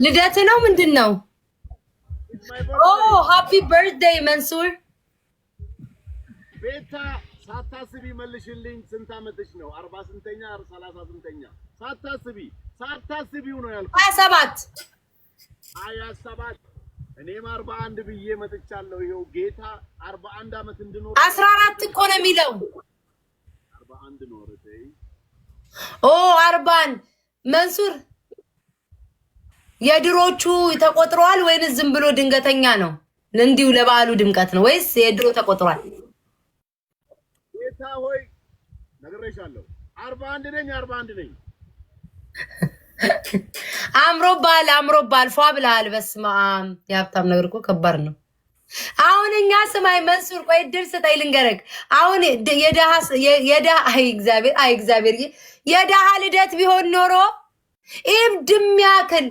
ልደት ነው ምንድነው? ኦ ሃፒ በርዝዴይ መንሱር። ቤታ ሳታስቢ መልሽልኝ። ስንት አመትሽ ነው? 40 ስንተኛ 30 ስንተኛ? ሳታስቢው ነው ያልኩት። 27 27 እኔም 41 ብዬ መጥቻለሁ። ይኸው ጌታ 41 አመት እንድኖር 14 እኮ ነው የሚለው። 41 ነው ረተይ። ኦ 40 መንሱር የድሮቹ ተቆጥሯል ወይንስ ዝም ብሎ ድንገተኛ ነው? እንዲሁ ለበዓሉ ድምቀት ነው ወይስ የድሮ ተቆጥሯል? ጌታ ሆይ ነግሬሻለሁ። 41 ነኝ። አምሮባል ፏ ብለሃል። በስመ አብ የሀብታም ነገር እኮ ከባድ ነው። አሁን እኛ ስማይ መንሱር ቆይ ድል ስጠኝ ልንገርህ። አሁን እግዚአብሔር የደሃ ልደት ቢሆን ኖሮ ኢብድም ያክል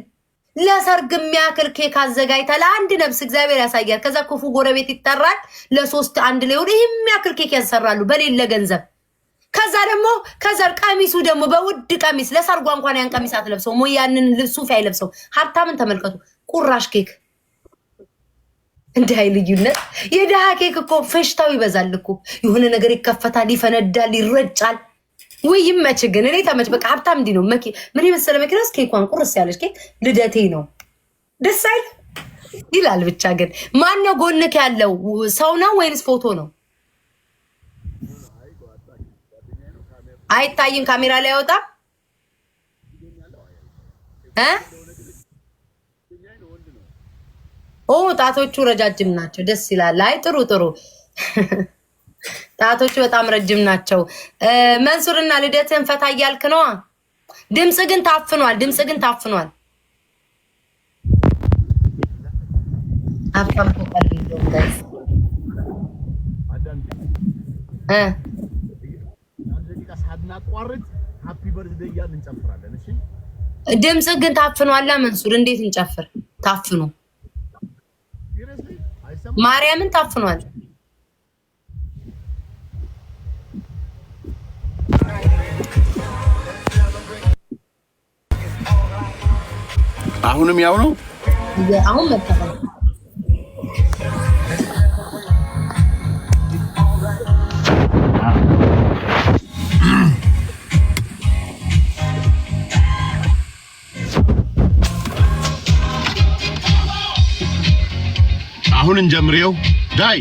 ለሰርግ የሚያክል ኬክ አዘጋጅታ ለአንድ ነፍስ እግዚአብሔር ያሳያል። ከዛ ክፉ ጎረቤት ይጠራል። ለሶስት አንድ ላይ ሆነ የሚያክል ኬክ ያሰራሉ በሌለ ገንዘብ። ከዛ ቀሚሱ ደግሞ በውድ ቀሚስ ለሰርጓ እንኳን ያን ቀሚስ አትለብሰው ሞ ያንን ሱፍ አይለብሰው። ሀብታምን ተመልከቱ፣ ቁራሽ ኬክ እንደ ልዩነት። የደሃ ኬክ እኮ ፈሽታው ይበዛል እኮ የሆነ ነገር ይከፈታል፣ ይፈነዳል፣ ይረጫል። ወይ ይመች ግን እኔ ተመች። በቃ ሀብታም እንዲህ ነው። ምን የመሰለ መኪና እስኪ እንኳን ቁርስ ያለች ኬክ ልደቴ ነው ደስ አይል ይላል። ብቻ ግን ማነው ጎንክ ያለው ሰው ነው ወይንስ ፎቶ ነው? አይታይም፣ ካሜራ ላይ አይወጣም። ኦ ጣቶቹ ረጃጅም ናቸው፣ ደስ ይላል። አይ ጥሩ ጣቶቹ በጣም ረጅም ናቸው። መንሱርና ልደትን ፈታ እያልክ ነዋ። ድምጽ ግን ታፍኗል። አፍታም ተቀል ይለው ጋይስ ሃፒ በርዝዴይ እያልን እንጨፍራለን። እሺ ድምጽ ግን ታፍኗል። መንሱር እንዴት እንጨፍር? ታፍኑ ማርያምን ታፍኗል። አሁንም ያው ነው። አሁን መጣሁ። አሁን እንጀምሬው ዳይ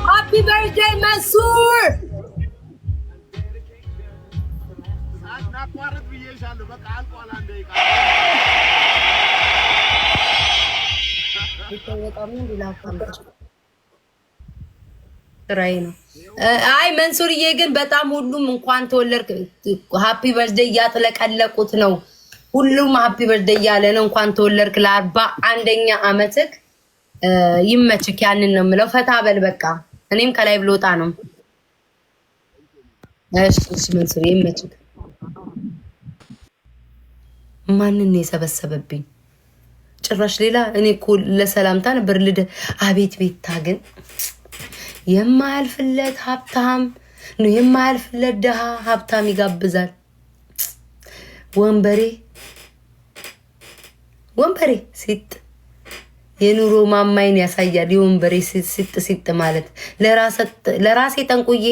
Happy birthday መንሱር። ናቋርጥ ብዬሻለሁ። በቃ አልቋል። አንዴ ስራዬ ነው። አይ መንሱርዬ ግን በጣም ሁሉም እንኳን ተወለድክ ሃፒ በርዝዴይ እያጥለቀለቁት ነው። ሁሉም ሃፒ በርዝዴይ እያለ ነው። እንኳን ተወለድክ ለ41ኛ አመትክ ይመችክ። ያንን ነው የምለው። ፈታ በል በቃ። እኔም ከላይ ብሎጣ ነው። እሺ መንሱር ይመችክ። ማንን ነው የሰበሰበብኝ? ጭራሽ ሌላ። እኔ እኮ ለሰላምታ ነበር ልደ አቤት ቤታ ግን የማያልፍለት ሀብታም ነው፣ የማያልፍለት ደሃ ሀብታም ይጋብዛል። ወንበሬ ሲጥ የኑሮ ማማይን ያሳያል። የወንበሬ ሲጥ ማለት ለራሴ ጠንቁዬ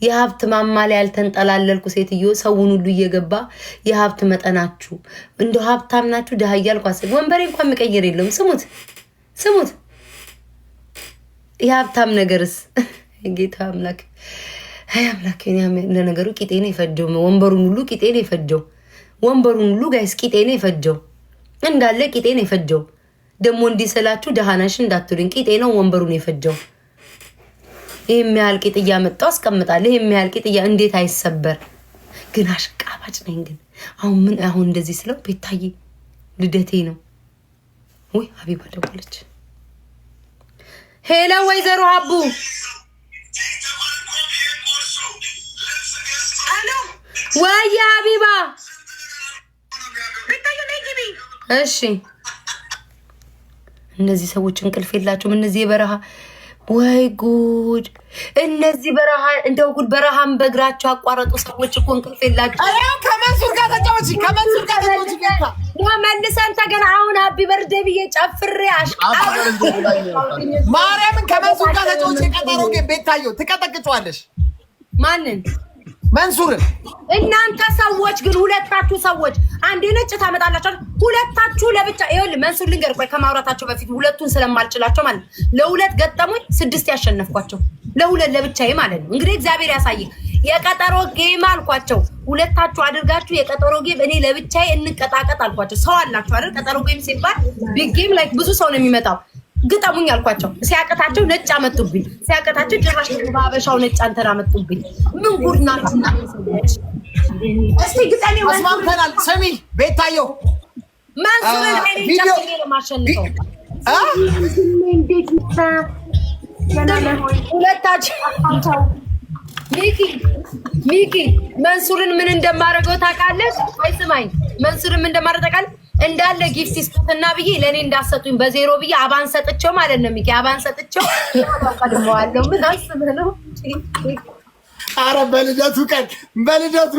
የሀብት ማማ ላይ ያልተንጠላለልኩ ሴትዮ ሰውን ሁሉ እየገባ የሀብት መጠናችሁ እንደው ሀብታም ናችሁ ደሃ እያልኩ አስብ። ወንበሬ እንኳን የሚቀይር የለውም። ስሙት የሀብታም ነገርስ ጌታ አምላክ ለነገሩ ቂጤ ነው የፈጀው። ወንበሩን ሁሉ ቂጤ ነው የፈጀው። ወንበሩን ሁሉ ጋይስ ቂጤ ነው የፈጀው። እንዳለ ቂጤ ነው የፈጀው። ደግሞ እንዲህ ስላችሁ ደሃናሽ እንዳትሉኝ፣ ቂጤ ነው ወንበሩን የፈጀው። ይህ የሚያህል ቂጥ እያመጣው አስቀምጣለሁ። ይህ የሚያህል ቂጥ እንዴት አይሰበር? ግን አሽቃባጭ ነኝ። ግን አሁን እንደዚህ ስለው ቤታዬ ልደቴ ነው ወይ ሀቢባ ደወለች። ሄሎ ወይዘሮ ሀቡ ወይ ሀቢባ። እሺ እነዚህ ሰዎች እንቅልፍ የላቸውም። እነዚህ የበረሃ ወይ ጉድ! እነዚህ በረሃ እንደው ጉድ! በረሃም በእግራቸው አቋረጡ ሰዎች እኮ እንቅልፍ የላቸው። ከመንሱር ጋር ተጫወቺ፣ ከመንሱር ጋር ተጫወቺ። ቤታ መልሰን ተገና አሁን አቢ በርዴ ብዬ ጨፍሬ ማርያምን ከመንሱር ጋር ተጫወቺ። ቀጠሮ ግን ቤታየው ትቀጠቅጫዋለሽ። ማንን? መንሱርን። እናንተ ሰዎች ግን ሁለታችሁ ሰዎች አንዴ ነጭ ታመጣላችሁ። ሁለታችሁ ለብቻ ይኸውልህ፣ መንሱር ልንገር፣ ቆይ ከማውራታቸው በፊት ሁለቱን ስለማልችላቸው ማለት ለሁለት ገጠሙኝ 6 ያሸነፍኳቸው ለሁለት ለብቻዬ ማለት ነው። እንግዲህ እግዚአብሔር ያሳየኝ። የቀጠሮ ጌም አልኳቸው። ሁለታችሁ አድርጋችሁ የቀጠሮ ጌም እኔ ለብቻዬ እንቀጣቀጥ አልኳቸው። ሰው አላችሁ አይደል? ቀጠሮ ጌም ሲባል ቢግ ጌም ላይ ብዙ ሰው ነው የሚመጣው። ግጠሙኝ አልኳቸው። ሲያቀታቸው ነጭ አመጡብኝ። ሲያቀታቸው ጭራሽ ባበሻው ነጭ አንተን አመጡብኝ። ምን ጉድ ናችሁ? እስቲ ግጠኔ አስማምተናል። ስሚ ቤታየው መንሱርን ቪዲዮ ለማሸነፍ ሁለታችሁ ሚኪ መንሱርን ምን እንደማደርገው ታውቃለህ? ወይ ስማኝ፣ መንሱርን ምን እንደማደርገው ታውቃለህ? እንዳለ ጊፍት ይስጡትና ብዬ ለእኔ እንዳሰጡኝ በዜሮ ብዬ አባን ሰጥቼው ማለት ነው። ሚኪ አባን ሰጥቼው ቀድመዋለሁ። ምን አስበህ ነው? ኧረ በልደቱ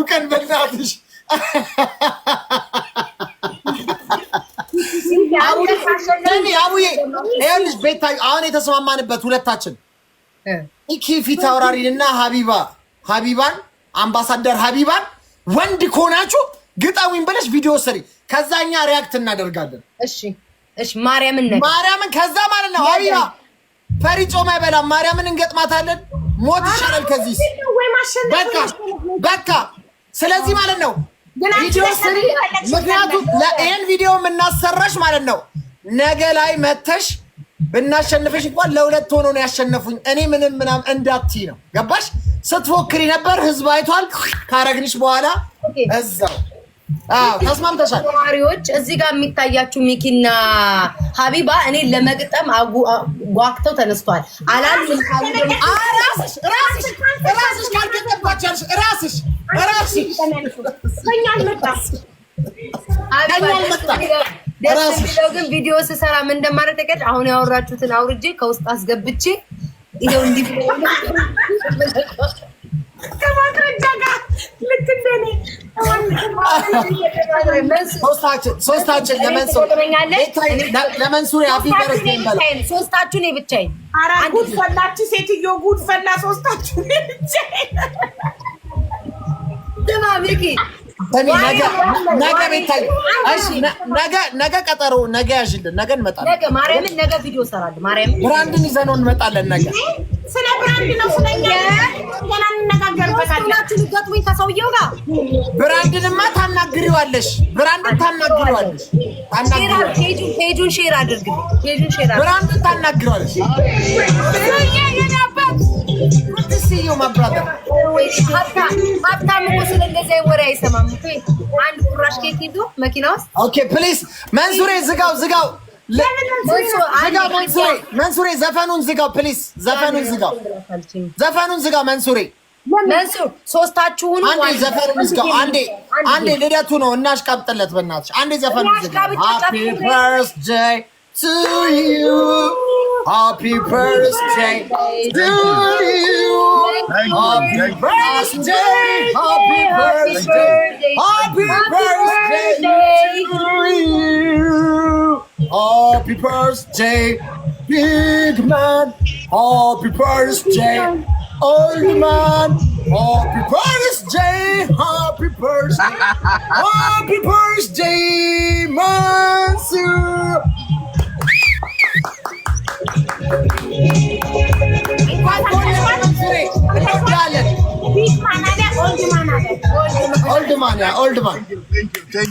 ቀን በእናትሽ አቡዬ ይኸውልሽ ቤታዬው አሁን የተስማማንበት ሁለታችን ኢኪ ፊት አውራሪንና ሀቢባን አምባሳደር ሀቢባን ወንድ ከሆናችሁ ግጠሙኝ ብለሽ ቪዲዮ ስሪ። ከዛኛ ሪያክት እናደርጋለን። እሺ ማርያምን ከዛ ማለት ነው ሀቢባ ፈሪ ጮማ አይበላም። ማርያምን እንገጥማታለን። ሞት ይሻላል ከዚህ በቃ ስለዚህ ማለት ነው ቪዲዮ ስሪ። ምክንያቱም ይሄን ቪዲዮ የምናሰራሽ ማለት ነው ነገ ላይ መተሽ ብናሸንፍሽ እንኳን ለሁለት ሆኖ ነው ያሸነፉኝ እኔ ምንም እንዳትይ ነው። ገባሽ? ስትፎክሪ ነበር፣ ህዝብ አይቷል። ካረግንሽ በኋላ እዛው ተስማምተሻል። ተማሪዎች እዚህ ጋር የሚታያችሁ ሚኪና ሀቢባ እኔ ለመግጠም ጓግተው ተነስቷል። አላልም ራስሽ ካልገጠባቻለሽ ራስሽ ደስ የሚለው ግን ቪዲዮ ስሰራ ምን እንደማደርግ ተቀጭ አሁን ያወራችሁትን አውርጄ ከውስጥ አስገብቼ ይሄው እንዲህ ከማድረጃ ጋር ልክ እንደኔ ሶስታችን ለመንሱር አፊ በረስ ይንበል ሶስታችሁ ነው ብቻዬን። ኧረ ጉድ ፈላችሁ ሴትዮ፣ ጉድ ፈላ። ሶስታችሁ ነው ብቻዬን። ደማሚኪ ነገ ቤታዬ እሺ፣ ነገ ቀጠሮ ነገ ያዥልን። ነገ እንመጣለን። ነገ ማርያምን ነገ ቪዲዮ እሰራለሁ። ማርያምን ብራንድን ይዘነው እንመጣለን። ነገ ስለ ብራንድ ነው ስለኛ ገና እንነጋገርበታለን። ልትገጥሙኝ ከሰውየው ጋር ብራንድንማ ታናግሪዋለሽ። ፔጁን ሼር አድርግልኝ። ብራንድን ታናግሪዋለሽ። ሲዩ ማብራታ ሀብታም እኮ ስለዚህ ወሬ አይሰማም። አንድ ቁራሽ ኬክ ይዞ መኪና ውስጥ ኦኬ ፕሊዝ መንሱሬ ዝጋው መንሱሬ ዘፈኑን ዝጋው ፕሊዝ። ዘፈኑን ዝጋው መንሱሬ። መንሱር ሶስታችሁን አንዴ ዘፈኑን ዝጋው። አንዴ ልደቱ ነው እናሽቃብጥለት በእናትሽ። አንዴ ዘፈኑን ዝጋው። ሃፒ በርዝዴይ to you, happy birthday to you, happy birthday happy birthday big man, happy birthday old man, happy birthday Mansour. ኦልድ ማን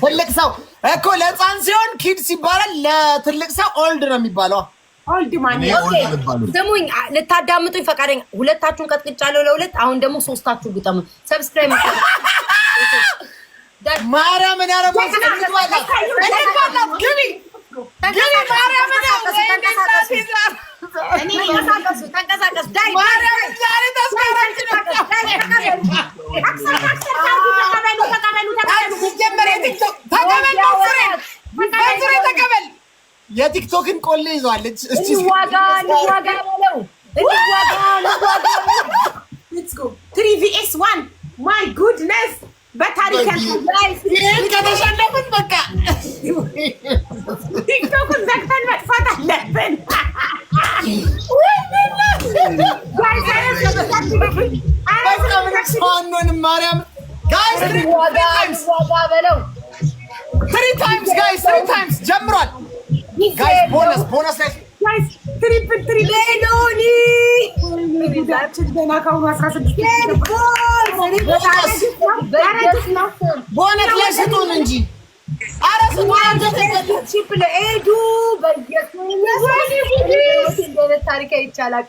ትልቅ ሰው እኮ ለህፃን ሲሆን ኪድስ ይባላል። ለትልቅ ሰው ኦልድ ነው የሚባለው። ኦልድ ማን ስሙኝ፣ ልታዳምጡኝ ፈቃደኛ ሁለታችሁን ቀጥቅጫለሁ ለሁለት። አሁን ደግሞ ሶስታችሁ ግጠሙ። ሰብስክራይብ ማርያምን ያረባስ ግቢ ተንቀሳቀስ የቲክቶክን ቆሌ ይዟል። እስቲ ዋጋ በለው ዋጋ ሌትስ ጎ 3vs1 ማይ ጉድነስ በታሪክ ከተሸነፍን በቃ ቲክቶክን ዘግተን መጥፋት አለብን። አንሆንም ማርያም ጋይስ ዋጋ በለው 3 times ጋይስ 3 times ጀምሯል ጋይስ ቦነስ ጋይስ ትሪፕል ሌሎኒ ገና ከአሁኑ 16 ቦነስ ላይ ስጡን እንጂ ኧረ ስጡን። ሄዱ ታሪክ ይቻላል።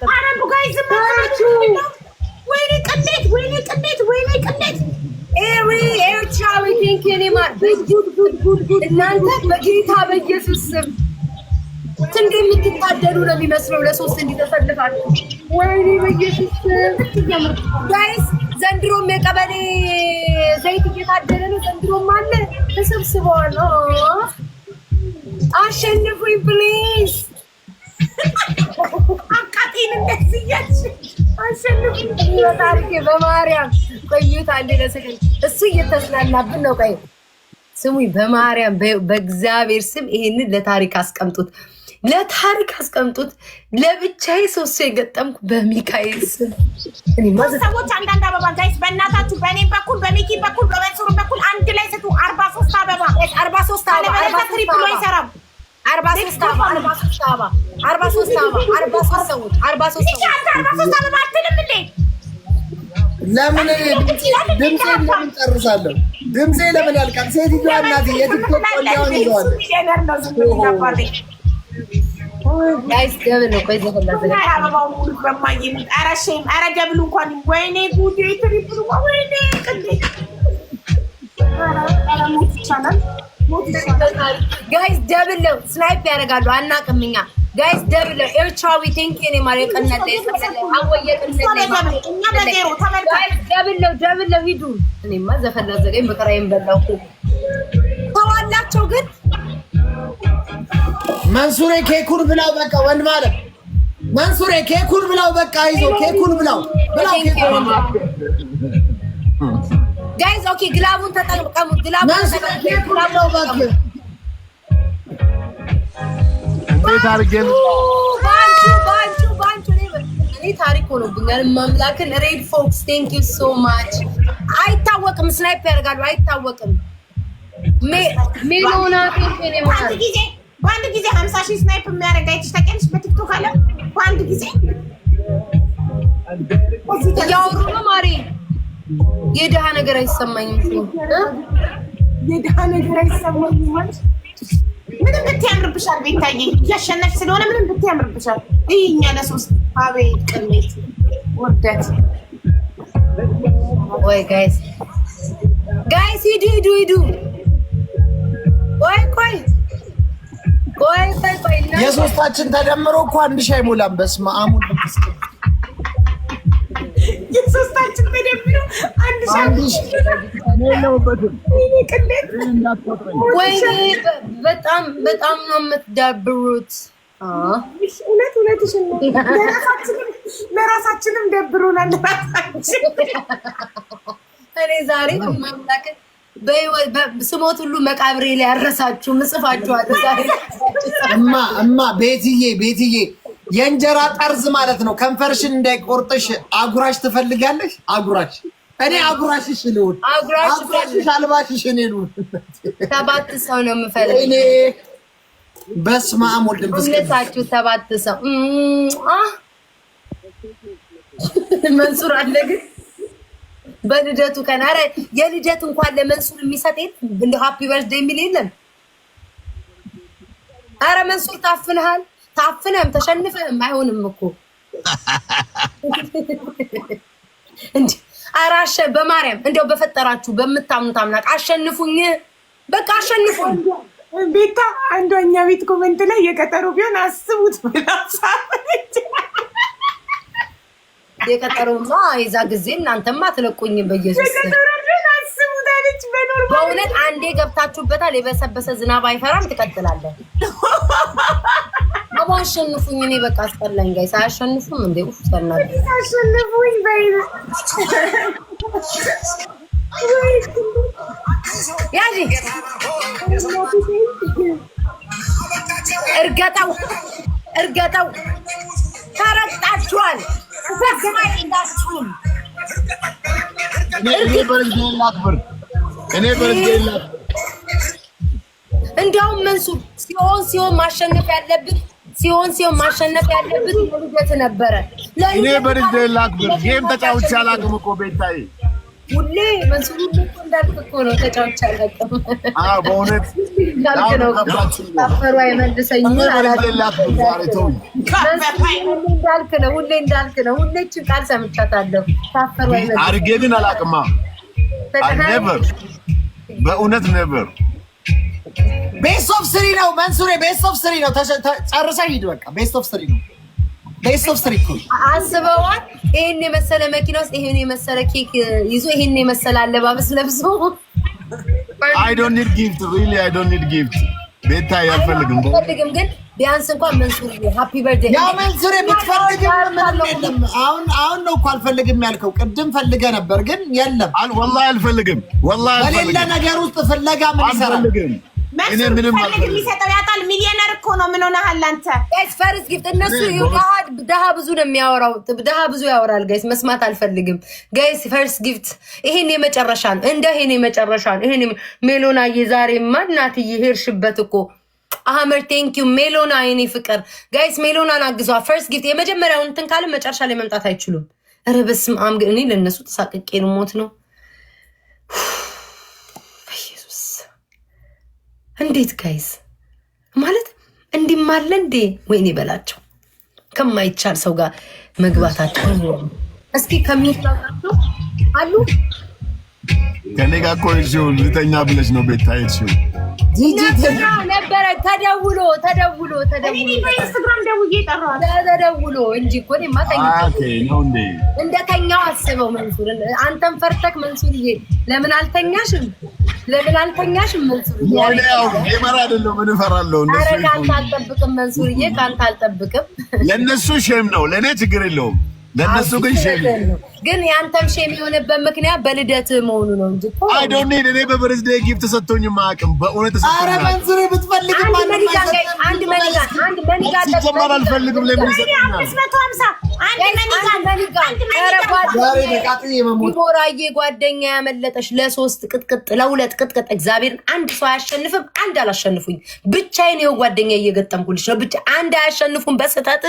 ወይኔ ቅሌት እናንተ በጌታ በኢየሱስ ስም እንደ የምትታደሉ ነው የሚመስለው። ለሶስት እንዲተሰልፋችሁ ወይኔ በኢየሱስ ስም ጋይስ፣ ዘንድሮም የቀበሌ ዘይት እየታደለ ነው። ዘንድሮም አለ ተሰብስበዋል። አሸንፉኝ ፕሊዝ። አቃጤን እንደዚህ እያልሽ አሸንፉኝ። ታሪኬ በማርያም ቆዩት አንዴ ለሰከንድ እሱ እየተዝናናብን ነው። ቆይ ስሙኝ፣ በማርያም በእግዚአብሔር ስም ይሄንን ለታሪክ አስቀምጡት፣ ለብቻዬ ሶስት የገጠምኩ በሚካኤል ስም ሰዎች አንዳንድ አበባ ጋይስ፣ በእናታችሁ በእኔ በኩል በሚኪ በኩል በመንሱር በኩል አንድ ላይ ስጡ። 43 አበባ 43 አበባ ትሪፕሎ አይሰራም። 43 አበባ 43 ሰዎች 43 አበባ አትልም እንዴ? ለምን ድምጼ ለምን ጨርሳለሁ? ድምጼ ለምን ያልቃል? ሴትዮዋ እናቴ የቲክቶክ ቆንጆውን ይዘዋል። ጋይስ ደብል ነው። ቆይ ዘፈላ ዘጋ አበባው ሙሉ በማየም አራሽም አራ ደብሉ እንኳን ወይኔ ጉዴ ትሪፕሉ ወይኔ ቅዴ አራ ሞት ይቻላል። ጋይስ ደብል ነው። ስናይፕ ያደርጋሉ አናቅምኛ። ጋይስ ደብል ነው። ኤርትራዊ ቲንክ እኔ ማለት ቀነለ እኛ በዜሮ ተመልካች ደብል ነው። ሂዱ። እኔማ ዘፈላ ዘጋኝ በቀራይም በላው ተዋላቸው ግን መንሱሬ ኬኩን ብላው በቃ ወንድ ማለት መንሱሬ ኬኩን ብላው በቃ ይዞ ኬኩን ብላው ኬኩን ጋይስ ኦኬ ግላቡን ተጠቅሙ። ግላቡን ብላው በቃ ባንቹ እኔ ታሪክ ሆኖብኛል። ማምላክን ሬድ ፎክስ ቴንክ ዩ ሶ ማች። አይታወቅም፣ ስናይፕ ያደርጋሉ። አይታወቅም። ሜሎና ቴንክ ዩ ማለት በአንድ ጊዜ 50,000 ስናይፕ የሚያደርግ አይተሽ ታውቂያለሽ? በቲክቶክ አለ በአንድ ጊዜ እያወሩ ነው። ማሪ የድሃ ነገር አይሰማኝም። የድሃ ነገር አይሰማኝም ማለት ምንም ብትያምርብሻል። ቤታዬ እያሸነፍሽ ስለሆነ ምንም ብትያምርብሻል። እኛ ለሶስት አቤት ቅሌት ውርደት። ወይ ጋይስ ሂዱ። ቆይ የሶስታችን ተደምሮ እኮ 1,000 አይሞላም። በስመ አብ የሶስታችን ተደምሮ 1,000 በጣም ነው የምትዳብሩት። እውነትሽን ነው። ለራሳችንም ደብሮናል። እኔ ዛሬ ማምላክን ስሞት ሁሉ መቃብሬ ላይ ያረሳችሁ ምጽፋችኋለሁ። ዛሬ እማ ቤትዬ የእንጀራ ጠርዝ ማለት ነው። ከንፈርሽን እንዳይቆርጥሽ አጉራሽ ትፈልጋለሽ? አጉራሽ እኔ አጉራሽሽ ልሁን። አጉራሽሽ አልባሽሽ እኔ ልሁን። 7 ሰው ነው የምፈልገው። እኔ በስመ አብ ወልድ መንፈስ ቅዱስ ሁለታችሁ 7 ሰው መንሱር አለ ግን በልደቱ ቀን ኧረ የልደት እንኳን ለመንሱር የሚሰጥ እንደ ሃፒ በርዝዴይ የሚል የለም። ኧረ መንሱር ታፍነህም ተሸንፈህም አይሆንም እኮ እንዴ! ኧረ በማርያም እንደው በፈጠራችሁ በምታምኑት አምላክ አሸንፉኝ፣ በቃ አሸንፉኝ። ቤታ አንዷኛ ቤት ኮሜንት ላይ የቀጠሮ ቢሆን አስቡት ብላሳ የቀጠሮማ የዛ ጊዜ እናንተማ አትለቁኝም። በኢየሱስ የቀጠሮ ቢሆን አስቡት አለ በእውነት አንዴ ገብታችሁበታል። የበሰበሰ ዝናብ አይፈራም። ትቀጥላለን። አሸንፉኝ። እኔ በቃ አስጠላኝ። ጋይስ አያሸንፉም እንዴ? ኡፍ ሰናል አሸንፉኝ በይ ያጂ እርገጠው ተረግጣችኋል። እንዲያውም መንሱር ሲሆን ማሸነፍ ያለብን ልደት ነበረ። እኔ በርዝዴ ላክብር። ጌም ተጫውቼ አላውቅም እኮ ቤታዬ። ሁሌ መንሱር እንዳልክ እኮ ነው ተጫውቼ አላውቅም። በእውነት ታፈሩ አይመልሰኝም። ሁሌ እንዳልክ ነው። ሁሌ እችን ቃል ሰምቻታለሁ። ታፈሩ አይመልሰኝም አድርጌ ግን አላውቅማ። ኔቨር፣ በእውነት ኔቨር። ቤስት ኦፍ ስሪ ነው መንሱሬ፣ ቤስት ኦፍ ስሪ ነው። ጨርሰህ ሂድ በቃ። ቤስት ኦፍ ስሪ ነው። ቤስት ኦፍ ስሪ እኮ አስበዋል። ይሄን የመሰለ መኪና ውስጥ ይሄን የመሰለ ኬክ ይዞ ይሄን የመሰለ አለባበስ ለብሶ I don't need gift, really I don't need gift። ቤታ አልፈልግም ግን ቢያንስ እንኳን መንሱር ሃፒ በርዝዴይ ያው መንሱሬ ብትፈልግም ምንም የለም። አሁን ነው እኮ አልፈልግም ያልከው። ቅድም ፈልገህ ነበር ግን የለም። ወላሂ አልፈልግም። በሌለ ነገር ውስጥ ፍለጋ ምን ይሰራል? እኔ ምንም የሚሰጠው ያጣል። ሚሊዮነር እኮ ነው። ምን ሆነሃል አንተ? ጋይስ ፈርስ ጊፍት እነሱ ደሃ ብዙ ነው የሚያወራው። ደሃ ብዙ ያወራል። ጋይስ መስማት አልፈልግም። ጋይስ ፈርስ ጊፍት ይሄን የመጨረሻ ነው። ይሄን የመጨረሻ ነው። ይሄን ሜሎናዬ ዛሬማ እናትዬ ሄድሽበት እኮ አህመድ ቴንኪዩ ሜሎና የኔ ፍቅር። ጋይስ ሜሎናን አግዟ። ፈርስ ጊፍት የመጀመሪያውን እንትን ካለ መጨረሻ ላይ መምጣት አይችሉም። ኧረ በስመ አብ ግን እኔ ለእነሱ ተሳቅቄ ነው ሞት ነው። እንዴት ጋይስ ማለት እንዲማለ እንዴ? ወይኔ በላቸው ከማይቻል ሰው ጋር መግባታቸው። እስኪ ከሚታጣቸው አሉ ከኔ ጋር እኮ እሺው ልተኛ ብለሽ ነው ቤታ እሺው ነበረ ተደውሎ በኢንስታግራም ተደውሎ እንጂ እኮ እኔማ ነው እንዴ እንደተኛው አስበው። መንሱር አንተም ፈርተክ መንሱርዬ ለምን አልተኛሽም? መንሱርዬ ያው የመራ አይደለም። ምን እፈራለሁ? ኧረ ካንተ አልጠብቅም መንሱርዬ፣ ካንተ አልጠብቅም። ለነሱ ሼም ነው፣ ለኔ ችግር የለውም። ለነሱ ግን ሼም ግን ያንተም ሼም የሆነበት ምክንያት በልደት መሆኑ ነው እንጂ እኮ አይ ዶንት ኒድ። እኔ በበርዝዴይ ጊፍት ሰጥቶኝ ማቅም በእውነት ሰጥቶኝ። ኧረ መንሱሬ ብትፈልግ አንድ መኒጋ ሲጀመር አልፈልግም። ለምን ይሰጥኛል? 550 ዲቦራዬ ጓደኛ ያመለጠሽ ለሶስት ቅጥቅጥ ለሁለት ቅጥቅጥ እግዚአብሔርን አንድ ሰው አያሸንፍም። አንድ አላሸንፉኝ ብቻዬን ይኸው ጓደኛ እየገጠምኩልሽ ነው። ብቻ አንድ አያሸንፉም በስተት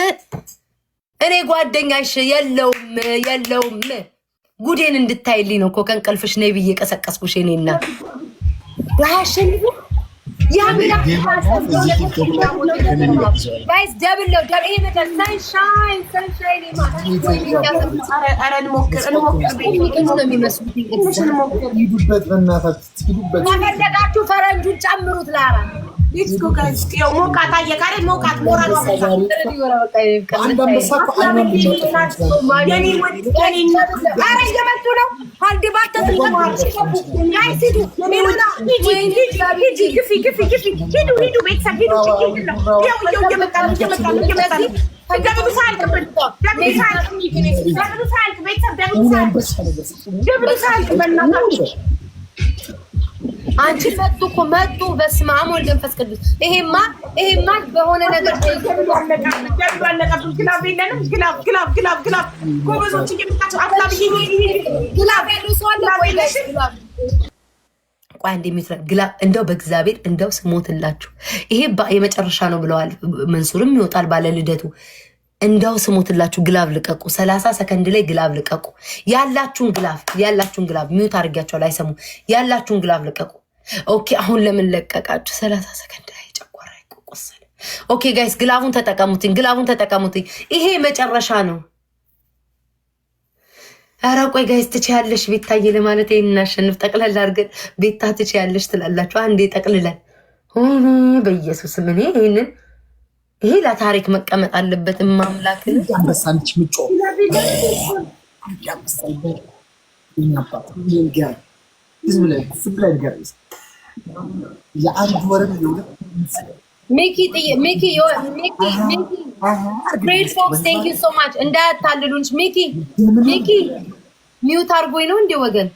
እኔ ጓደኛሽ የለውም። ጉዴን እንድታይልኝ ነው እኮ ከእንቅልፍሽ ነይ ብዬ ቀሰቀስኩሽ። እኔና አያሸንፉ ጋይስ ደብል ነው። ይሄ ነገር ሰንሻይን ከፈለጋችሁ ፈረንጁን ጨምሩት ላራ ሞቃት አየቃሪ ሞቃት ሞራል እየመጡ ነው። አንድ ባተት አንቺ መጡ በስመ አብ ወልድ መንፈስ ቅዱስ። ይሄማ በሆነ ነገር እንደው በእግዚአብሔር እንደው ስሞትላችሁ ይሄ የመጨረሻ ነው ብለዋል። መንሱርም ይወጣል ባለ ልደቱ። እንደው ስሞትላችሁ ግላብ ልቀቁ። 30 ሰከንድ ላይ ግላብ ልቀቁ። ያላችሁን ግላብ ሚውት አድርጋችሁ አይሰሙ። ያላችሁን ግላብ ልቀቁ። ኦኬ አሁን ለምን ለቀቃችሁ? 30 ሰከንድ ላይ ጨጓራ ይቆሰለ። ኦኬ ጋይስ ግላቡን ተጠቀሙትኝ። ይሄ መጨረሻ ነው። ኧረ ቆይ ጋይስ ትችያለሽ ቤታዬ ለማለት ይሄን እናሸንፍ። ጠቅለል አድርገን ቤታ ትችያለሽ ትላላችሁ። አንዴ ጠቅልለን በኢየሱስ ምን ይሄ ለታሪክ መቀመጥ አለበት። ማምላክ አንበሳንች ምጮ ዝም ጋይስ የአንድ ወርም ይሁን ሚኪ ግሬት ፎክስ ቴንክ ዩ ሶ ማች። እንዳያታልሉን ሚኪ ሚውት አድርጎኝ ነው እንደ ወገን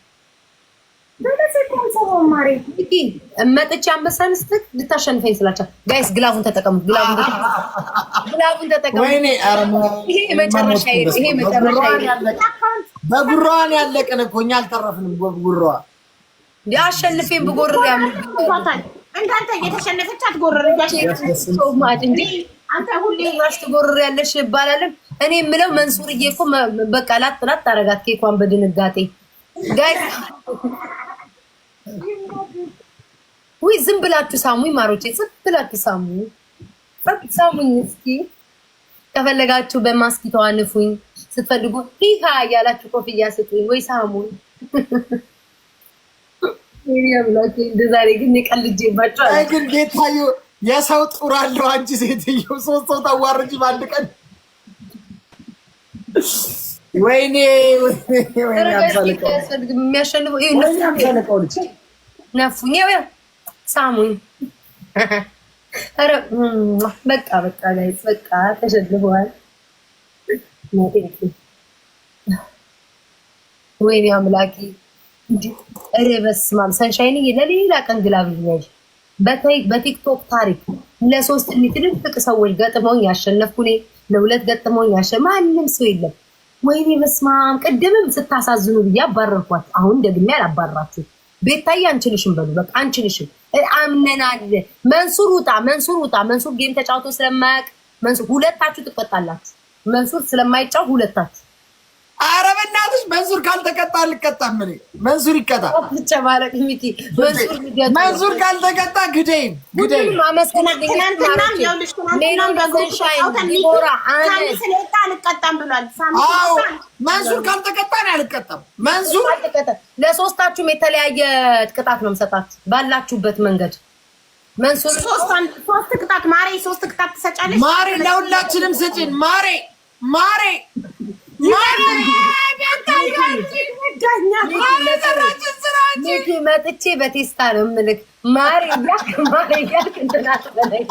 ሚኪ መጥቼ አንበሳን ስትል ልታሸንፈኝ ስላቻ ጋይስ ግላቡን ተጠቀሙ። ወይኔ ይሄ መጨረሻ በጉራዋን ያለቀን እኮ እኛ አልተረፍንም። በጉራዋ ያሸንፈኝ ብጎርር ያምርባታል። እንዳንተ እየተሸነፈች አትጎርር እንጂ አንተ ሁሌ ራስ ትጎርር ያለሽ ይባላል። እኔ የምለው መንሱርዬ እኮ በቃ ላጥ አረጋት ኬኳን በድንጋጤ ጋይስ። ወይ ዝም ብላችሁ ሳሙኝ ማሮቼ፣ ዝም ብላችሁ ሳሙኝ። እስኪ ከፈለጋችሁ በማስኪቷ ንፉኝ፣ ስትፈልጉ ይሃ ያላችሁ ኮፍያ ስጡኝ ወይ ሳሙኝ። ያብላክ እንደዛሬ ግን ይቀልጄባችሁ አለ። ግን ጌታዬ የሰው ጡር አለው። አንቺ ሴትዮ 3 ሰው ታዋርጂ ባንድ ቀን። ወይኔ የሚያሸንፈው ነፉኝ ሳሙኝ። ኧረ በቃ ጋይስ በቃ ተሸንፈዋል። ወይኔ አምላኬ ኧረ በስመ አብ ሰንሻይን ለሌላ ቀን ግላብ ይያዥ። በቲክቶክ ታሪክ ለ3 ትልልቅ ሰዎች ገጥመውኝ ያሸነፍኩ እኔ፣ ለ2 ገጥመውኝ ማንም ሰው የለም። ወይኔ በስመ አብ ቅድምም ስታሳዝኑ ብዬ አባረርኳት። አሁን ደግሜ አላባራችሁ። ቤታዬ አንችልሽም በሉ በቃ አንችልሽም። አምነናል። መንሱር ውጣ። መንሱር ጌም ተጫውቶ ስለማያውቅ መንሱር ሁለታችሁ ትቆጣላችሁ። መንሱር ስለማይጫው ሁለታችሁ። ኧረ በእናትሽ መንሱር ካልተቀጣ አልቀጣም። እኔ መንሱር ይቀጣ ብቻ ማለት ሚኪ መንሱር ካልተቀጣ ግደኝ። መንሱር ካልተቀጣ እኔ አልቀጣም። መንሱር ለሶስታችሁም የተለያየ ቅጣት ነው የምሰጣችሁ ባላችሁበት መንገድ። መንሱር 3 ቅጣት ማሬ 3 ቅጣት ትሰጫለሽ ማሬ። ለሁላችንም ስጪን ማሬ መጥቼ በቴስታ ነው የምልክ። ማሪ እያልክ እንትን አትበለኝ።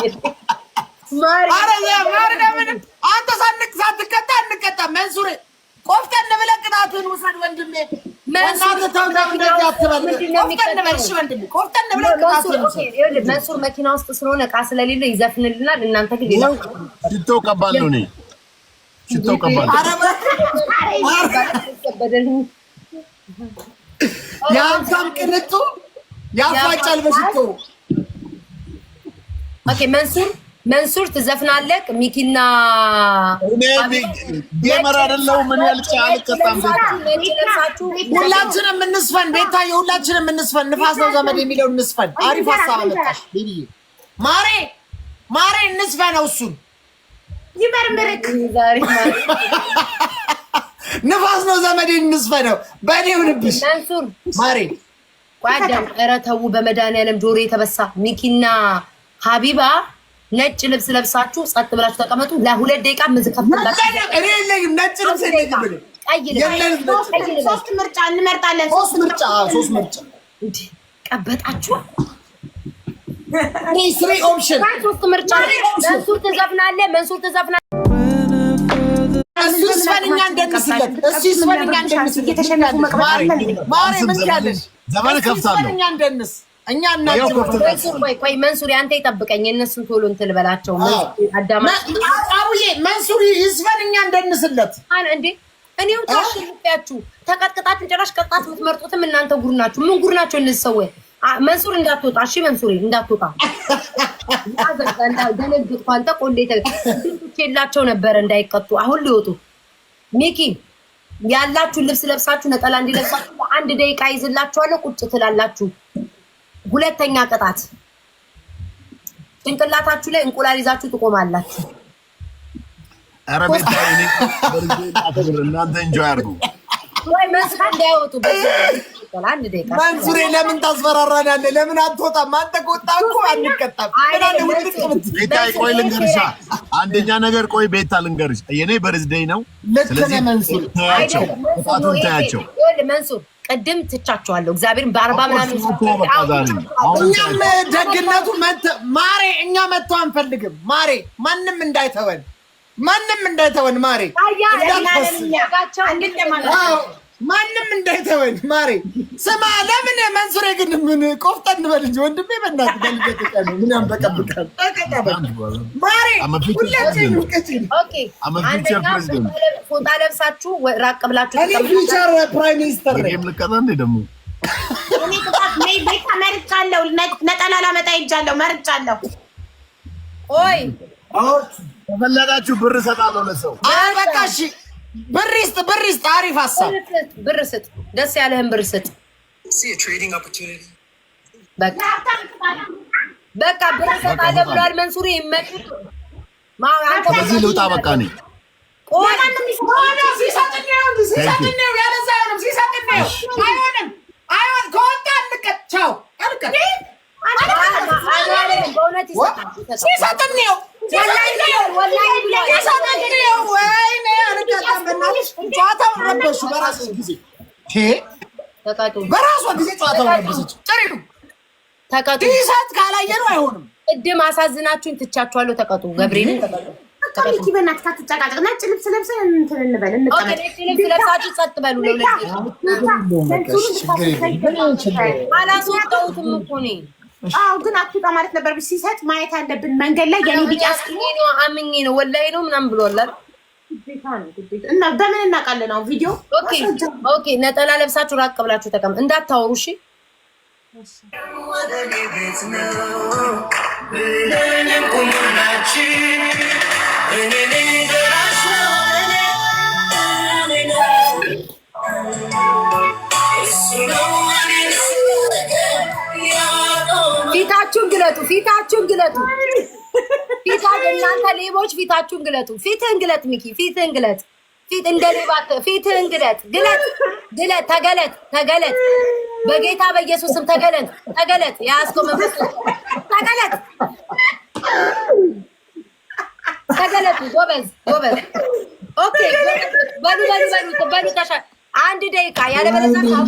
አንተ ሳትቀጣ አንቀጣም። መንሱር ቆፍጠን ብለህ ቅጣቱን ውሰድ ወንድሜ። መንሱር መኪና ውስጥ ስለሆነ እቃ ስለሌለ ይዘፍንልናል። እናንተ ግን ሌላ ሽቶ ቀባለሁ እኔ ሽቶ ቀባለሁ። የሀብታም ቅንጡ ያፋጫል በሽቶ። ኦኬ መንሱር ትዘፍናለህ። ሚኪና ጌመር አይደለሁም ምን አልቀጣም። ሁላችንም እንስፈን ቤታዬ፣ ሁላችንም እንስፈን። ንፋስ ነው ዘመድ የሚለው እንስፈን። አሪፍ ሀሳብ አመጣሽ ማሬ እንስፈነው እሱን ይመርምርክ። ንፋስ ነው ዘመዴ እንስፈነው። በእኔ ሁንብሽ መንሱር ማሬ ጓደም። ኧረ ተው በመድኃኒዓለም ጆሮ የተበሳ ሚኪና ሀቢባ ነጭ ልብስ ለብሳችሁ ጸጥ ብላችሁ ተቀመጡ። ለ2 ደቂቃ ምዝከፍላችሁ። እኔ የለኝም ነጭ ልብስ የለኝም። ሶስት ምርጫ እንመርጣለን። 3 ምርጫ እንዴ ቀበጣችሁ። እኔ 3 ኦፕሽን 3 ምርጫ። መንሱር ትዘፍናለህ። እሱ ይስፈን እኛ እንደንስለት። እየተሸነፉ መቅበል ማሬ ምን ያለሽ ዘመን ከፍታለሁ። እኛ እንደንስ እኛ እናችሁ። ቆይ መንሱር አንተ ይጠብቀኝ። እነሱን ቶሎ እንትን ልበላቸው። አቡዬ መንሱር ይስፈን እኛ እንደንስለት። እንዴ እኔው ታሽልፊያችሁ ተቀጥቅጣችሁ ጭራሽ ቅጣት የምትመርጡትም እናንተ ጉር ናችሁ። ምን ጉር ናቸው እነዚህ ሰዎች? መንሱር እንዳትወጣ እሺ፣ መንሱር እንዳትወጣ። ደነግጥኩ። አንተ ቆሌተ የላቸው ነበረ እንዳይቀጡ አሁን ሊወጡ። ሚኪ ያላችሁን ልብስ ለብሳችሁ ነጠላ እንዲለብሳችሁ 1 ደቂቃ ይዝላችኋለሁ። ቁጭ ትላላችሁ። 2ኛ ቅጣት ጭንቅላታችሁ ላይ እንቁላል ይዛችሁ ትቆማላችሁ። ኧረ ቤታዬ እኔ እናንተ እንጆይ አድርጉ። ወይ መስራት እንዳይወጡ አንድ ደቂቃ መንሱሬ ለምን ታስፈራራናለህ? ለምን አትወጣም? አንተ ከወጣህ እኮ አንቀጣም። ቤታ ቆይ ልንገርሽ፣ አንደኛ ነገር ቆይ ቤታ ልንገርሽ፣ የኔ በርዝዴይ ነው። ስለዚህ መንሱር ታያቸው ታያቸው መንሱር ቅድም ትቻቸዋለሁ። እግዚአብሔርን በ40 ምናምን እኛም ደግነቱ ማሬ እኛ መተው አንፈልግም። ማሬ ማንም እንዳይተወን ማሬ ማንም እንዳይተወን ማሬ። ስማ ለምን መንሱሬ ግን ምን ቆፍጠን በል እንጂ ወንድሜ በእናትህ በልገት ነው። ምን ያንበቀብቃል? ማሬ ሁላችንም ቅጭን ፎጣ ለብሳችሁ ራቅ ብላችሁ ፊቸር ፕራይም ሚኒስተር ጌም ልቀጣ እንዴ ደግሞ ቤታ መርጫለሁ። ነጠላ ላመጣ ሄጃለሁ። መርጫለሁ። ቆይ ከፈለጋችሁ ብር እሰጣለሁ ለሰው። በቃ እሺ ብር ይስጥ። አሪፍ ሀሳብ። ብር ስጥ። ደስ ያለህን ብር ስጥ። በቃ ብር እሰጣለሁ ብሏል መንሱሬ። ይመጡት ከዚህ ልውጣ በቃ ነኝ። በራሷ ጊዜ ጨዋታው ረበሰች። ተቀጡ። ይሰጥ ካላየነው አይሆንም። ቅድም አሳዝናችሁኝ ትቻችኋለሁ። ተቀጡ። ገብርኤልን ተቀጡ። በእናትህ አትጨቃጨቅ። ነጭ ልብስ ለብሰን እንትን እንበል እንቀመጥ። ልብስ ለብሳችሁ ጸጥ በሉ። አላስወጣሁትም እኮ እኔ። አዎ ግን አትውጣ ማለት ነበር። ሲሰጥ ማየት አለብን። መንገድ ላይ የኔ ቢጫ አምኜ ነው ወላሂ ነው ምናምን ብሎላል። እና በምን እናውቃለን? ነው ቪዲዮ። ኦኬ ነጠላ ለብሳችሁ ራቅ ብላችሁ ተቀም እንዳታወሩ። እሺ ፊታችሁን ግለጡ። ፊታችሁን ግለጡ። እናንተ ሌቦች ፊታችሁን ግለጡ። ፊትህን ግለጥ ሚኪ፣ ፊትህን ግለጥ። ፊት እንደ ሌባ ፊትህን ግለጥ። ተገለጥ። በጌታ በኢየሱስም ተገለጥ። የያዝከው መንፈስ ተገለጥ። ጎበዝ። ኦኬ በሉ ተሻ አንድ ደቂቃ ያለበለዚያ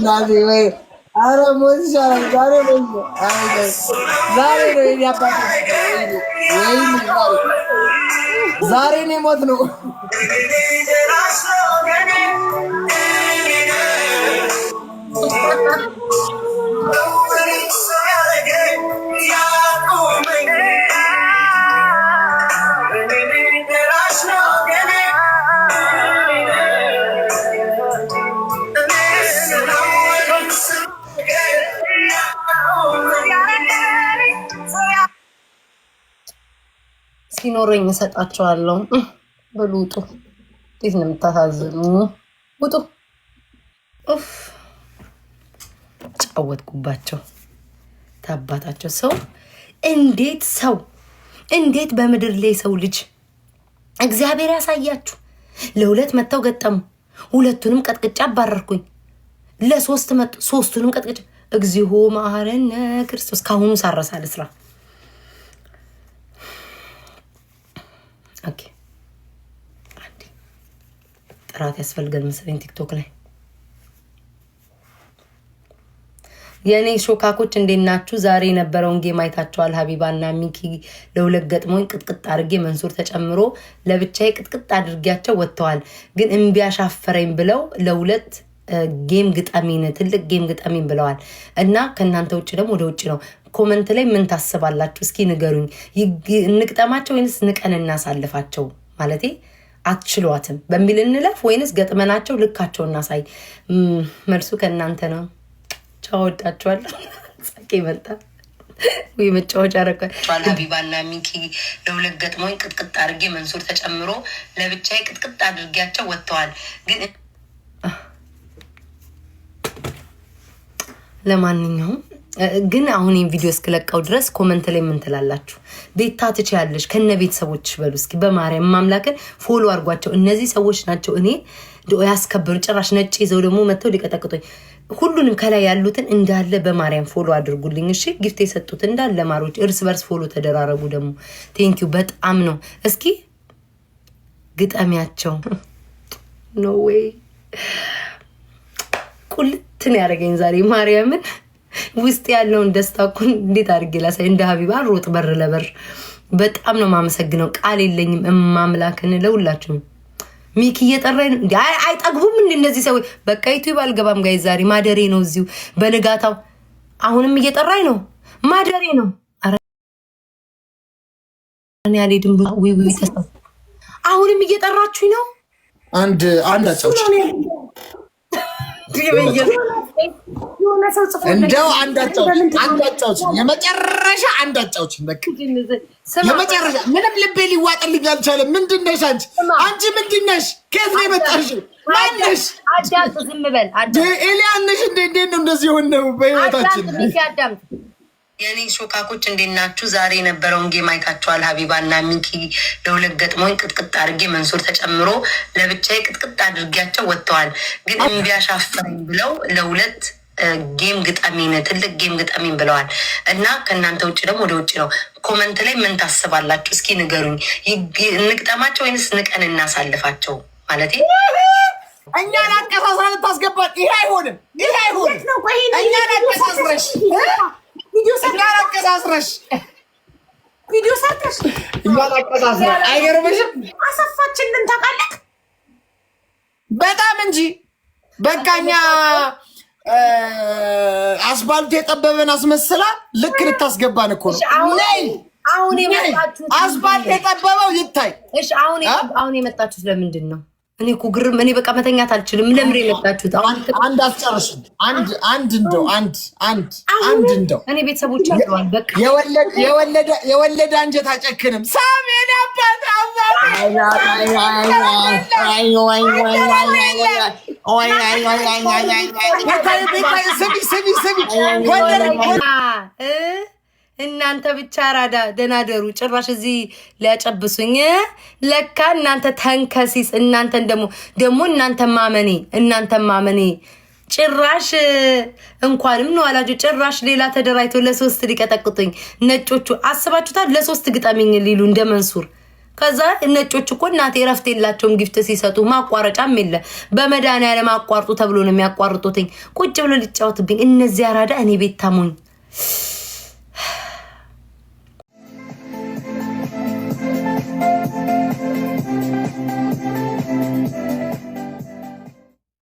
አረ ሞት ይሻላል። ዛሬ ነው ሞት ነው። ሲኖረኝ እሰጣቸዋለሁ። በሉ ውጡ። እንዴት ነው የምታሳዝኑ! ውጡ። ጫወትኩባቸው ታባታቸው። እንዴት በምድር ላይ ሰው ልጅ እግዚአብሔር ያሳያችሁ። ለሁለት መተው ገጠሙ። ሁለቱንም ቀጥቅጫ አባረርኩኝ። ለሶስት መጡ። ሶስቱንም ቀጥቅጫ። እግዚኦ መሐረነ ክርስቶስ። ካሁኑ ሳረሳለ ስራ ኦኬ። አንዴ ጥራት ያስፈልጋል መሰለኝ ቲክቶክ ላይ። የኔ ሾካኮች እንዴት ናችሁ? ዛሬ የነበረውን ጌም አይታችኋል? ሀቢባና ሚኪ ለሁለት ገጥሞኝ ቅጥቅጥ አድርጌ መንሱር ተጨምሮ ለብቻዬ ቅጥቅጥ አድርጌያቸው ወጥተዋል። ግን እምቢ አሻፈረኝ ብለው ለሁለት ጌም ግጠሚን ትልቅ ጌም ግጠሚን ብለዋል። እና ከእናንተ ውጭ ደግሞ ወደ ውጭ ነው። ኮመንት ላይ ምን ታስባላችሁ? እስኪ ንገሩኝ። እንቅጠማቸው ወይንስ ንቀን እናሳልፋቸው? ማለቴ አትችሏትም በሚል እንለፍ ወይንስ ገጥመናቸው ልካቸው እናሳይ? መልሱ ከእናንተ ነው። ቻው፣ ወዳችኋለሁ። ሳቄ ይመጣል ወይ መጫወቻ ረኳል። ሀቢባና ሚኪ ለሁለት ገጥሞኝ ቅጥቅጥ አድርጌ መንሱር ተጨምሮ ለብቻዬ ቅጥቅጥ አድርጌያቸው ወጥተዋል። ለማንኛውም ግን አሁን ይህን ቪዲዮ እስክለቀው ድረስ ኮመንት ላይ ምን ትላላችሁ? ቤታ ትችያለሽ ከነ ቤተሰቦችሽ በሉ እስኪ። በማርያም ማምላክን ፎሎ አድርጓቸው። እነዚህ ሰዎች ናቸው እኔ ያስከበሩ። ጭራሽ ነጭ ይዘው ደግሞ መጥተው ሊቀጠቅጡኝ። ሁሉንም ከላይ ያሉትን እንዳለ በማርያም ፎሎ አድርጉልኝ እሺ። ጊፍት የሰጡት እንዳለ ማሮች እርስ በርስ ፎሎ ተደራረጉ። ደግሞ ቴንኪው በጣም ነው። እስኪ ግጠሚያቸው። ኖ ዌይ ቁልትን ያደረገኝ ዛሬ ማርያምን ውስጥ ያለውን ደስታ እኮ እንዴት አድርጌ ላሳይ? እንደ ሀቢባ ሮጥ በር ለበር። በጣም ነው ማመሰግነው። ቃል የለኝም እማምላክን ለሁላችሁም። ሚኪ እየጠራኝ ነው። አይጠግቡም እንደ እነዚህ ሰዎች። በቃ ዩቲዩብ አልገባም ጋይ ዛሬ ማደሬ ነው እዚሁ በንጋታው። አሁንም እየጠራኝ ነው ማደሬ ነው። ኧረ እኔ አልሄድም። አሁንም እየጠራችሁኝ ነው። አንድ አጫውች እንደው አንድ አጫውች የመጨረሻ አንድ አጫውች በቃ የመጨረሻ። ምንም ልቤ ሊዋጥልኝ አልቻለም። ምንድን ነሽ አንቺ? አንቺ ምንድን ነሽ? ከየት ነው የመጣሽው? ማን ነሽ? አዳምጥ፣ ዝም በል። ኤልያን ነሽ? እንዴት ነው እንደዚህ የሆነው በህይወታችን? የኔ ሾካኮች እንዴት ናችሁ? ዛሬ የነበረውን ጌም አይታችኋል። ሀቢባ እና ሚኪ ለሁለት ገጥሞኝ ቅጥቅጥ አድርጌ መንሱር ተጨምሮ ለብቻዬ ቅጥቅጥ አድርጌያቸው ወጥተዋል። ግን እምቢ አሻፈረኝ ብለው ለሁለት ጌም ግጠሚን ትልቅ ጌም ግጠሚን ብለዋል። እና ከእናንተ ውጭ ደግሞ ወደ ውጭ ነው። ኮመንት ላይ ምን ታስባላችሁ? እስኪ ንገሩኝ። እንግጠማቸው ወይንስ ንቀን እናሳልፋቸው? ማለት እኛን አቀሳስራ ልታስገባት? ይሄ አይሆንም፣ ይሄ አይሆንም። እኛን አቀሳስረሽ ቪዲዮ አቀሳስረሽ እኛን አቀሳስረሽ አይገርምሽም? አሰፋችንን ታውቃለህ? በጣም እንጂ በቃ እኛ አስፋልቱ የጠበበን አስመስላ ልክ ልታስገባን እኮ ነው። አሁን የመጣችሁት አስፋልቱ የጠበበው ይታይ። እሺ አሁን የመጣችሁት ለምንድን ነው? እኔ እኮ ግርም እኔ በቃ መተኛት አልችልም። ለምሬ የመጣችሁት አንድ አስጨርሽ አንድ እንደው እንደው እኔ ቤተሰቦች አለዋል። በቃ የወለደ አንጀት አጨክንም ሳሜን አባት እናንተ ብቻ ራዳ ደናደሩ ጭራሽ እዚህ ሊያጨብሱኝ። ለካ እናንተ ተንከሲስ። እናንተን ደግሞ እናንተ ማመኔ ጭራሽ እንኳንም ነው አላጆ ጭራሽ ሌላ ተደራይቶ ለሶስት ሊቀጠቅጡኝ ነጮቹ። አስባችሁታል? ለሶስት ግጠሚኝ ሊሉ እንደ መንሱር። ከዛ ነጮቹ እኮ እናቴ ረፍት የላቸውም ጊፍት ሲሰጡ። ማቋረጫም የለ በመድኃኒዓለም አቋርጡ ተብሎ ነው የሚያቋርጡትኝ። ቁጭ ብሎ ሊጫወትብኝ እነዚህ አራዳ። እኔ ቤት ታሞኝ